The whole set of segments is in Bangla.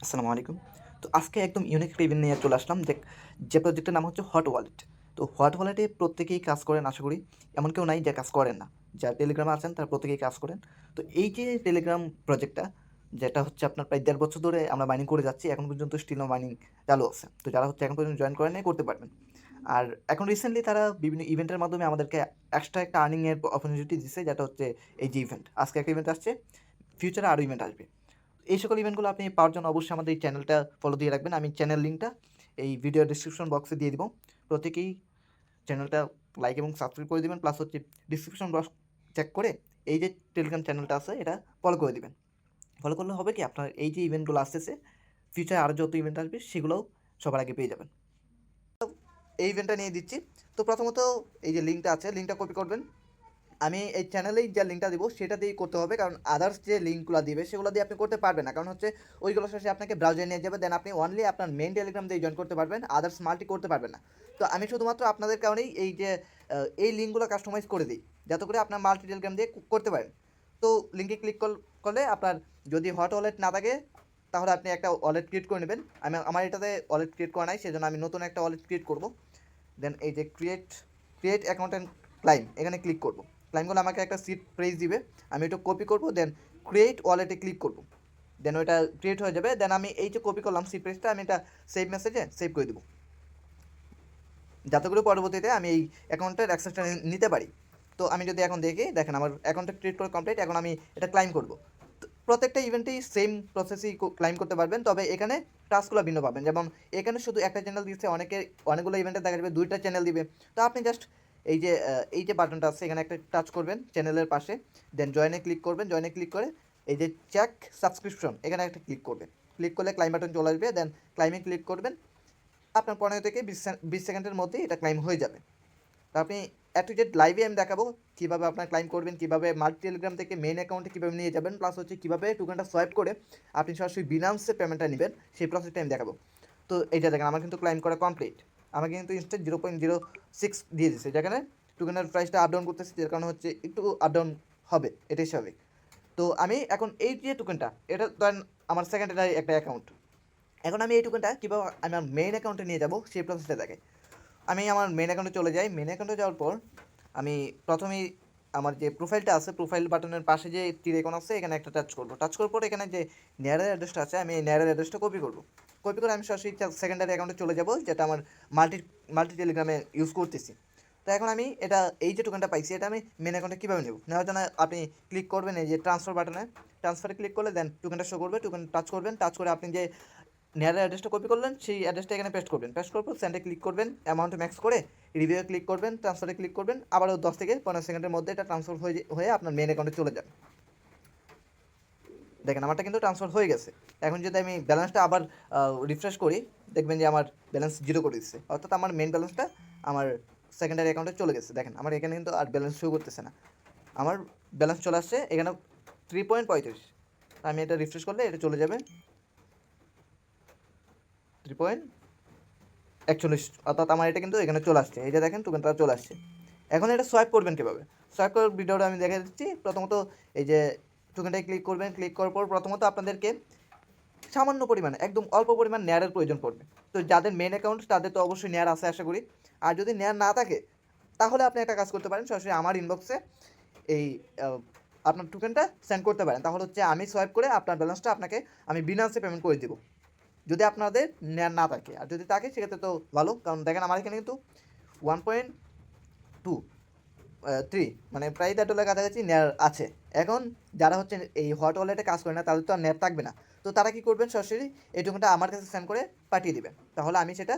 আসসালামু আলাইকুম। তো আজকে একদম ইউনিক একটা ইভেন্ট নিয়ে চলে আসলাম যে প্রজেক্টের নাম হচ্ছে হট ওয়ালেট। তো হট ওয়ালেটে প্রত্যেকেই কাজ করেন আশা করি। এমন কেউ নাই যে কাজ করেন না। যারা টেলিগ্রামে আছেন তারা প্রত্যেকেই কাজ করেন। তো এই যে টেলিগ্রাম প্রজেক্টটা যেটা হচ্ছে আপনার প্রায় ১.৫ বছর ধরে আমরা মাইনিং করে যাচ্ছি। এখন পর্যন্ত স্টিল মাইনিং চালু আছে। তো যারা হচ্ছে এখন পর্যন্ত জয়েন করেন নাই করতে পারবেন। আর এখন রিসেন্টলি তারা বিভিন্ন ইভেন্টের মাধ্যমে আমাদেরকে এক্সট্রা একটা আর্নিং এর অপরচুনিটি দিছে যেটা হচ্ছে এই যে ইভেন্ট। আজকে একটা ইভেন্ট আসছে, ফিউচারে আরও ইভেন্ট আসবে। এই সকল ইভেন্টগুলো আপনি পাওয়ার জন্য অবশ্যই আমাদের এই চ্যানেলটা ফলো দিয়ে রাখবেন। আমি চ্যানেল লিঙ্কটা এই ভিডিও ডিসক্রিপশন বক্সে দিয়ে দিব। প্রত্যেকেই চ্যানেলটা লাইক এবং সাবস্ক্রাইব করে দিবেন। প্লাস হচ্ছে ডিসক্রিপশন বক্স চেক করে এই যে টেলিগ্রাম চ্যানেলটা আছে এটা ফলো করে দিবেন। ফলো করলে হবে কি আপনার এই যে ইভেন্টগুলো আসতেছে, ফিউচারে আরও যত ইভেন্ট আসবে সেগুলোও সবার আগে পেয়ে যাবেন। এই ইভেন্টটা নিয়ে দিচ্ছি। তো প্রথমত এই যে লিঙ্কটা আছে, লিঙ্কটা কপি করবেন। আমি এই চ্যানেলেই যে লিঙ্কটা দিব সেটা দিয়েই করতে হবে, কারণ আদার্স যে লিঙ্কগুলো দিবে সেগুলো দিয়ে আপনি করতে পারবেন না, কারণ হচ্ছে ওইগুলো শেষে আপনাকে ব্রাউজারে নিয়ে যাবে, দেন আপনি অনলি আপনার মেইন টেলিগ্রাম দিয়ে জয়েন করতে পারবেন, আদার্স মাল্টি করতে পারবেন না। তো আমি শুধুমাত্র আপনাদের কারণেই এই যে এই লিঙ্কগুলো কাস্টমাইজ করে দিই যাতে করে আপনার মাল্টি টেলিগ্রাম দিয়ে করতে পারেন। তো লিঙ্কে ক্লিক করলে আপনার যদি হট ওয়ালেট না থাকে তাহলে আপনি একটা ওয়ালেট ক্রিয়েট করে নেবেন। আমার এটাতে ওয়ালেট ক্রিয়েট করা নাই, সেজন্য আমি নতুন একটা ওয়ালেট ক্রিয়েট করব। দেন এই যে ক্রিয়েট অ্যাকাউন্ট অ্যান্ড ক্লাইম এখানে ক্লিক করব। ক্লাইমগুলো আমাকে একটা সিট প্রেস দিবে, আমি এটা কপি করব, দেন ক্রিয়েট ওয়ালেটে ক্লিক করব। দেন ওইটা ক্রিয়েট হয়ে যাবে। দেন আমি এই যে কপি করলাম সিট প্রেসটা আমি এটা সেভ মেসেজে সেভ করে দেবো, যাতে করে পরবর্তীতে আমি এই অ্যাকাউন্টের অ্যাক্সেসটা নিতে পারি। তো আমি যদি এখন দেখি, দেখেন আমার অ্যাকাউন্টটা ক্রিয়েট করে কমপ্লিট। এখন আমি এটা ক্লাইম করব। প্রত্যেকটা ইভেন্টেই সেম প্রসেসেই ক্লাইম করতে পারবেন, তবে এখানে টাস্কগুলো ভিন্ন পাবেন। যেমন এখানে শুধু একটা চ্যানেল দিচ্ছে, অনেকগুলো ইভেন্টে দেখা যাবে দুইটা চ্যানেল দিবে। তো আপনি জাস্ট এই যে বাটনটা আছে এখানে একটা টাচ করবেন চ্যানেলের পাশে, দেন জয়েনে ক্লিক করবেন। জয়েনে ক্লিক করে এই যে চেক সাবস্ক্রিপশন এখানে একটা ক্লিক করবেন। ক্লিক করলে ক্লাইম বাটন চলে আসবে, দেন ক্লাইমে ক্লিক করবেন। আপনার 15 থেকে 20 সেকেন্ডের মধ্যেই এটা ক্লাইম হয়ে যাবে। তো আপনি টু জেড লাইভে আমি দেখাবো কীভাবে আপনার ক্লাইম করবেন, কীভাবে মাল্টি টেলিগ্রাম থেকে মেইন অ্যাকাউন্টে কীভাবে নিয়ে যাবেন, প্লাস হচ্ছে কীভাবে টোকেনটা সোয়াইপ করে আপনি সরাসরি বিনান্সে পেমেন্টটা নেবেন, সেই প্রসেসটা আমি দেখাবো। তো এইটা দেখেন আমার কিন্তু ক্লাইম করা কমপ্লিট। আমাকে কিন্তু ইনস্ট্যান্ট 0.06 দিয়ে দিচ্ছে, যেখানে টোকেনের প্রাইসটা আপ ডাউন করতেছে, যার কারণে হচ্ছে একটু আপ ডাউন হবে, এটাই স্বাভাবিক। তো আমি এখন এই যে টোকেনটা, এটা ধরেন আমার সেকেন্ডারি একটা অ্যাকাউন্ট। এখন আমি এই টোকেনটা কীভাবে আমার মেইন অ্যাকাউন্টে নিয়ে যাব সেই প্রসেসটা দেখে। আমি আমার মেন অ্যাকাউন্টে চলে যাই। মেন অ্যাকাউন্টে যাওয়ার পর আমি প্রথমেই আমার যে প্রোফাইলটা আছে, প্রোফাইল বাটনের পাশে যে তীর আইকন আছে এখানে একটা টাচ করব। টাচ করার পর এখানে যে নেয়ারের অ্যাড্রেসটা আছে আমি এই নেয়ারের অ্যাড্রেসটা কপি করব। কপি করে আমি সরাসরি সেকেন্ডারি অ্যাকাউন্টে চলে যাব, যেটা আমার মাল্টি মাল্টি টেলিগ্রামে ইউজ করতেছি। তো এখন আমি এই যে টোকেনটা পাইছি এটা আমি মেন অ্যাকাউন্টে কীভাবে নেব, নেওয়ার জন্য আপনি ক্লিক করবেন এই যে ট্রান্সফার বাটনে। ট্রান্সফারে ক্লিক করলে দেন টোকেনটা শো করবে, টোকেন টাচ করবেন। টাচ করে আপনি যে নেয়ারের অ্যাড্রেসটা কপি করলেন সেই অ্যাড্রেসটা এখানে পেস্ট করবেন। পেস্ট করার পর সেন্ডে ক্লিক করবেন, অ্যামাউন্ট ম্যাক্স করে রিভিউ ক্লিক করবেন, ট্রান্সফারে ক্লিক করবেন। আবারও 10 থেকে 15 সেকেন্ডের মধ্যে এটা ট্রান্সফার হয়ে আপনার মেন অ্যাকাউন্টে চলে যাবে। দেখেন আমারটা কিন্তু ট্রান্সফার হয়ে গেছে। এখন যদি আমি ব্যালেন্সটা আবার রিফ্রেশ করি, দেখবেন যে আমার ব্যালেন্স জিরো করে দিচ্ছে, অর্থাৎ আমার মেন ব্যালেন্সটা আমার সেকেন্ডারি অ্যাকাউন্টে চলে গেছে। দেখেন আমার এখানে কিন্তু আর ব্যালেন্স শো করতেছে না, আমার ব্যালেন্স চলে আসছে এখানে 3.35। আমি এটা রিফ্রেশ করলে এটা চলে যাবে 3.41, অর্থাৎ আমার এটা কিন্তু এখানে চলে আসছে। এই যে দেখেন টোকেনটা চলে আসছে। এখন এটা সোয়াইপ করবেন কীভাবে, সোয়াইপ করার ভিডিওটা আমি দেখে দিচ্ছি। প্রথমত এই যে টোকেনটায় ক্লিক করবেন। ক্লিক করার পর প্রথমত আপনাদেরকে সামান্য পরিমাণে একদম অল্প পরিমাণ নেয়ারের প্রয়োজন পড়বে। তো যাদের মেন অ্যাকাউন্ট তাদের তো অবশ্যই নেয়ার আছে আশা করি। আর যদি নেয়ার না থাকে তাহলে আপনি একটা কাজ করতে পারেন, সরাসরি আমার ইনবক্সে এই আপনার টোকেনটা সেন্ড করতে পারেন। তাহলে হচ্ছে আমি সোয়াইপ করে আপনার ব্যালেন্সটা আপনাকে আমি বিনান্সে পেমেন্ট করে দেবো, যদি আপনাদের নেয়ার না থাকে। আর যদি থাকে সেক্ষেত্রে তো ভালো, কারণ দেখেন আমার এখানে কিন্তু 1.23 মানে প্রায় $1 কাছাকাছি নেয়ার আছে। এখন যারা হচ্ছে এই হট ওয়ালেটে কাজ করে না তাদের তো আর নেট থাকবে না। তো তারা কী করবেন, সরাসরি এই টোকেনটা আমার কাছে সেন্ড করে পাঠিয়ে দিবেন। তাহলে আমি সেটা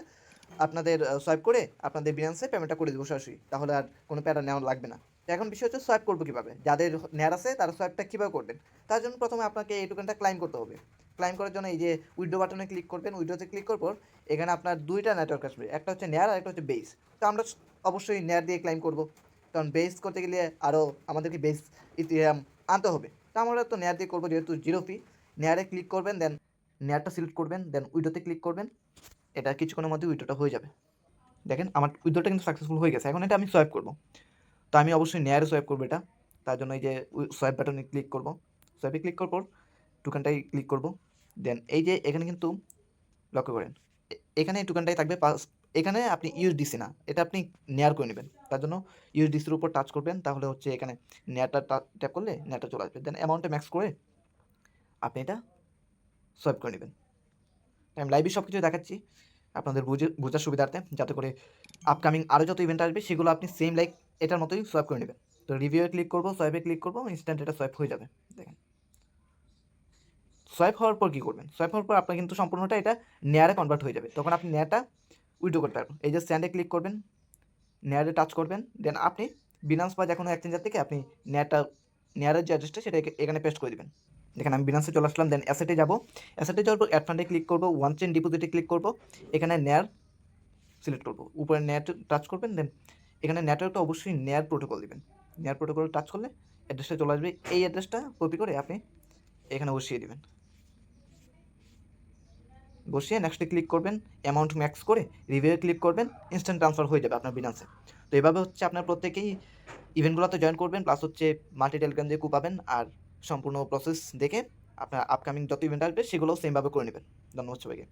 আপনাদের সোয়াইপ করে আপনাদের বিনান্সে পেমেন্টটা করে দেবো সরাসরি, তাহলে আর কোনো প্যারা নেওয়া লাগবে না। তো এখন বিষয় হচ্ছে সোয়াইপ করবো কীভাবে, যাদের নেয়ার আছে তারা সোয়াইপটা কীভাবে করবেন। তার জন্য প্রথমে আপনাকে এই টোকেনটা ক্লাইম করতে হবে। ক্লাইম করার জন্য এই যে উইথড্র বাটনে ক্লিক করবেন। উইথড্রোতে ক্লিক করার পর এখানে আপনার দুইটা নেটওয়ার্ক আসবে, একটা হচ্ছে নেয়ার আর একটা হচ্ছে বেস। তো আমরা অবশ্যই নেয়ার দিয়ে ক্লাইম করব, কারণ বেস করতে গেলে আরও আমাদেরকে বেস ইথিরিয়াম আনতে হবে। তো আমরা তো নেয়ার দিয়ে করবো, যেহেতু জিরো ফি। নেয়ারে ক্লিক করবেন, দেন নেয়ারটা সিলেক্ট করবেন, দেন উইডোতে ক্লিক করবেন। এটা কিছুক্ষণের মধ্যে উইডোটা হয়ে যাবে। দেখেন আমার উইডোটা কিন্তু সাকসেসফুল হয়ে গেছে। এখন এটা আমি সোয়াইপ করবো। তো আমি অবশ্যই নেয়ারে সোয়াইপ করবো এটা। তার জন্য এই যে সোয়াইপ বাটনে ক্লিক করবো। সোয়াইপে ক্লিক করার পর টোকেনটাই ক্লিক করবো। দেন এই যে এখানে কিন্তু লক্ষ্য করেন এখানে টোকেনটাই থাকবে এখানে আপনি ইউএসডিসি না, এটা আপনি নেয়ার করে নেবেন। তার জন্য ইউএসডিসির উপর টাচ করবেন, তাহলে হচ্ছে এখানে নেয়ারটা ট্যাপ করলে নেয়ারটা চলে আসবে। দেন অ্যামাউন্টটা ম্যাক্স করে আপনি এটা সোয়াইপ করে নেবেন। আমি লাইভে সব কিছু দেখাচ্ছি আপনাদের বোঝার সুবিধার্থে, যাতে করে আপকামিং আরও যত ইভেন্ট আসবে সেগুলো আপনি সেম লাইক এটার মতোই সোয়াইপ করে নেবেন। তো রিভিউয়ে ক্লিক করবো, সোয়াইপে ক্লিক করবো, ইনস্ট্যান্ট এটা সোয়াইপ হয়ে যাবে। দেখেন সোয়াইপ হওয়ার পর কী করবেন, সোয়াইপ হওয়ার পর আপনার কিন্তু সম্পূর্ণটা এটা নেয়ারে কনভার্ট হয়ে যাবে। তখন আপনি নেয়ারটা উইথড্র করতে পারবেন। এই যে স্ট্যান্ডে ক্লিক করবেন, নেয়ারে টাচ করবেন, দেন আপনি বিনান্স বা যে কোনো এক্সচেঞ্জার থেকে আপনি নেয়ারের যে অ্যাড্রেসটা সেটা এখানে পেস্ট করে দেবেন। দেখেন আমি বিনান্সে চলে আসলাম, দেন অ্যাসেটে যাব, অ্যাসেটে যাওয়ার পর অ্যাড ফান্ডে ক্লিক করবো, ওয়ান চেন ডিপোজিটে ক্লিক করবো, এখানে নেয়ার সিলেক্ট করবো, উপরে নেয়ার টাচ করবেন, দেন এখানে নেটওয়ার্কটা অবশ্যই নেয়ার প্রোটোকল দিবেন। নেয়ার প্রোটোকল টাচ করলে অ্যাড্রেসটা চলে আসবে, এই অ্যাড্রেসটা কপি করে আপনি এখানে বসিয়ে দেবেন। বসিয়ে নেক্সটে ক্লিক করবেন, অ্যামাউন্ট ম্যাক্স করে রিভিউয়ে ক্লিক করবেন, ইনস্ট্যান্ট ট্রান্সফার হয়ে যাবে আপনার বিনান্সে। তো এভাবে হচ্ছে আপনার প্রত্যেকেই ইভেন্টগুলোতে জয়েন করবেন, প্লাস হচ্ছে মাল্টি টেলিগ্রাম দিয়ে পাবেন, আর সম্পূর্ণ প্রসেস দেখে আপনার আপকামিং যত ইভেন্ট আসবে সেগুলোও সেমভাবে করে নেবেন। ধন্যবাদ সবাইকে।